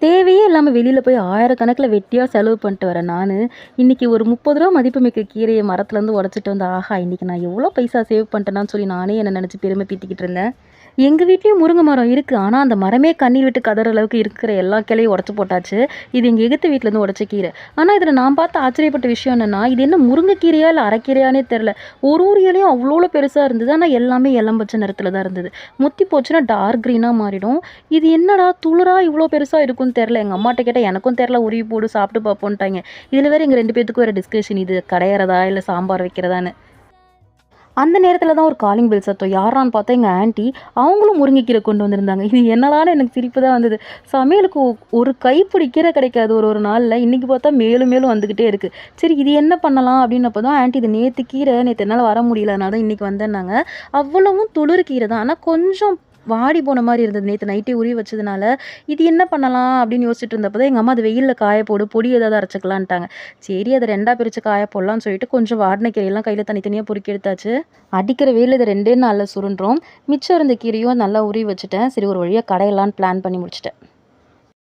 தேவையே இல்லாமல் வெளியில் போய் ஆயிரக்கணக்கில் வெட்டியாக செலவு பண்ணிட்டு வரேன் நான். இன்றைக்கி ஒரு ₹30 மதிப்புமிக்க கீரையை மரத்துலேருந்து உடச்சிட்டு வந்து, ஆஹா இன்றைக்கி நான் எவ்வளோ பைசா சேவ் பண்ணிட்டேனான்னு சொல்லி நானே என்னை நினச்சி பெருமை பீத்திக்கிட்டு இருந்தேன். எங்கள் வீட்லேயும் முருங்கை மரம் இருக்குது. ஆனால் அந்த மரமே கண்ணீர் விட்டு கதற அளவுக்கு இருக்கிற எல்லா கிளையும் உடச்சி போட்டாச்சு. இது எங்கள் எகுத்த வீட்டிலேருந்து உடச்ச கீரை. ஆனால் இதில் நான் பார்த்து ஆச்சரியப்பட்ட விஷயம் என்னென்னா, இது என்ன முருங்கைக்கீரையா இல்லை அரைக்கீரையானே தெரில. ஒரு இலையும் அவ்வளோ பெருசாக இருந்தது. ஆனால் எல்லாமே இளம்பச்சை நிறத்தில் தான் இருந்தது. முத்தி போச்சுன்னா டார்க் க்ரீனாக மாறிடும். இது என்னடா துளிரா இவ்வளோ பெருசாக இருக்குன்னு தெரில. எங்கள் அம்மாட்ட கேட்டால் எனக்கும் தெரில, உருவி போடு சாப்பிட்டு பார்ப்போன்ட்டாங்க. இதில் வேறு எங்கள் 2 பேத்துக்கும் வேறு டிஸ்கஷன், இது கடையிறதா இல்லை சாம்பார் வைக்கிறதான்னு. அந்த நேரத்தில் தான் ஒரு காலிங் பெல் சத்தம். யாரான்னு பார்த்தா எங்கள் ஆன்ட்டி. அவங்களும் முருங்கைக்கீரை கொண்டு வந்திருந்தாங்க. இது என்னடான்னு எனக்கு சிரிப்பு தான் வந்தது. சமையலுக்கு ஒரு கைப்பிடி கீரை கிடைக்காது ஒரு நாளில். இன்றைக்கி பார்த்தா மேலும் மேலும் வந்துக்கிட்டே இருக்குது. சரி இது என்ன பண்ணலாம் அப்படின்னப்போ தான் ஆன்ட்டி, இது நேற்று கீரை, நேற்று என்னால் வர முடியல, அதனால தான் இன்றைக்கி வந்தேன்னாங்க. அவ்வளவும் துளிர் கீரை தான். ஆனால் கொஞ்சம் வாடி போன மாதிரி இருந்தது. நேற்று நைட்டே உருவி வச்சதுனால இது என்ன பண்ணலாம் அப்படின்னு யோசிச்சுட்டு இருந்தப்போ தான் எங்கள் அம்மா அது வெயிலில் காய போடு, பொடி ஏதாவது அரைச்சிக்கலான்ட்டாங்க. சரி அதை 2ஆக பிரித்து காய போடலான்னு சொல்லிட்டு கொஞ்சம் வாடின கீரையெல்லாம் கையில் தனித்தனியாக பொறுக்கி எடுத்தாச்சு. அடிக்கிற வெயில் இதை 2 நாளில் சுருண்டுறோம். மிச்சம் இருந்த கீரையும் நல்லா உருவி வச்சுட்டேன். சரி ஒரு வழியாக கடையெல்லாம் பிளான் பண்ணி முடிச்சிட்டேன்.